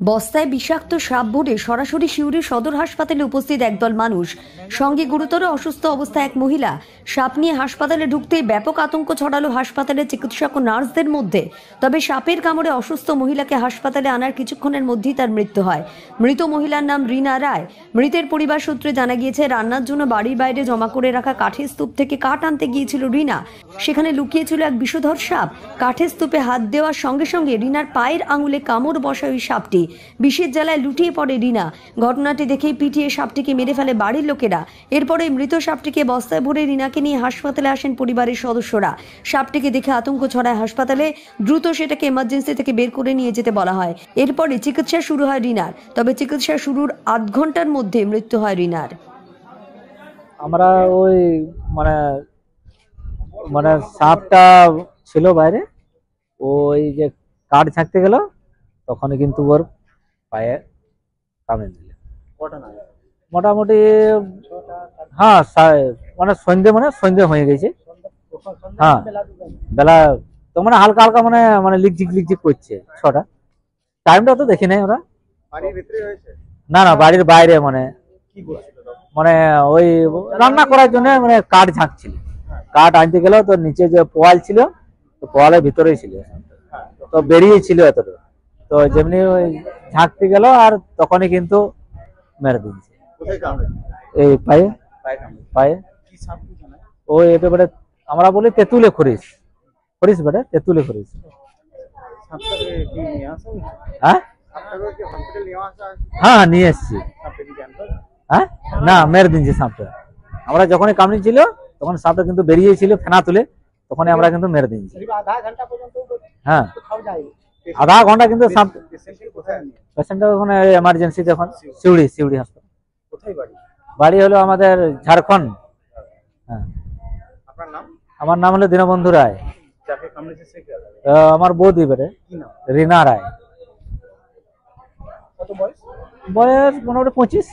বস্তায় বিষাক্ত সাপ ভরে সরাসরি সিউড়ি সদর হাসপাতালে উপস্থিত একদল মানুষ, সঙ্গে গুরুতর অসুস্থ অবস্থায় এক মহিলা। সাপ নিয়ে হাসপাতালে ঢুকতেই ব্যাপক আতঙ্ক ছড়ালো হাসপাতালের চিকিৎসক ও নার্সদের মধ্যে। তবে সাপের কামড়ে অসুস্থ মহিলাকে হাসপাতালে আনার কিছুক্ষণের মধ্যেই তার মৃত্যু হয়। মৃত মহিলার নাম রীনা রায়। মৃতের পরিবার সূত্রে জানা গিয়েছে, রান্নার জন্য বাড়ির বাইরে জমা করে রাখা কাঠের স্তূপ থেকে কাঠ আনতে গিয়েছিল রীনা। সেখানে লুকিয়েছিল এক বিষধর সাপ। কাঠের স্তূপে হাত দেওয়ার সঙ্গে সঙ্গে রীনার পায়ের আঙুলে কামড় বসায় ওই সাপটি। বিষের জ্বালায় লুটিয়ে পড়ে রীনা। ঘটনাটি দেখেই পিটিয়ে সাপটিকে মেরে ফেলে বাড়ির লোকেরা। এরপরে মৃত সাপটিকে বস্তায় ভরে রীনাকে নিয়ে হাসপাতালে আসেন পরিবারের সদস্যরা। সাপটিকে দেখে আতঙ্ক ছড়ায় হাসপাতালে। দ্রুত সেটাকে এমার্জেন্সি থেকে বের করে নিয়ে যেতে বলা হয়। এরপরে চিকিৎসা শুরু হয় রীনার। তবে চিকিৎসা শুরুর আধ ঘন্টার মধ্যে মৃত্যু হয় রীনার। আমরা ওই মানে মানে সাপটা ছিল বাইরে, ওই যে কাঠ ছাঁকতে গেল তখন কিন্তু ওর পায়ে কামড়ে দিল। মোটামুটি হ্যাঁ সন্ধে হয়ে গেছে। হ্যাঁ বেলা তো হালকা হালকা লিকঝিক করছে। ছটা টাইমটা তো দেখি নাই ওরা। না না, বাড়ির বাইরে ওই রান্না করার জন্য কাঠ ঝাঁকছিল। কাঠ আনতে গেল তো নিচে যে পোয়াল ছিল, তো পোয়ালের ভিতরেই ছিল, তো বেরিয়েছিল এতটা। তো যেমনি ওই ঝাঁকতে গেল আর তখনই কিন্তু মেরে দিয়েছে এই পায়ে পায়ে। ওই এটা বেটে আমরা বলি তেঁতুলে খরিস বেটে, তেঁতুলে খরিস। হ্যাঁ হ্যাঁ নিয়ে এসছি। হ্যাঁ না, মেরে দিয়েছে সাপটা। আমরা যখনই কামড়ি ছিল তখন সাপটা কিন্তু বেরিয়েছিল ফেনা তুলে, তখনই আমরা কিন্তু মেরে দিয়েছি। হ্যাঁ আধা ঘন্টা কিন্তু পেশেন্টটা ওখানে এমার্জেন্সিতে, এখন সিউড়ি হাসপাতাল। বাড়ি হলো আমাদের ঝাড়খণ্ড। হ্যাঁ আমার নাম হলো দীনবন্ধু রায়। আমার বৌদি বেটে রীনা রায়। বয়স মোটামুটি 25।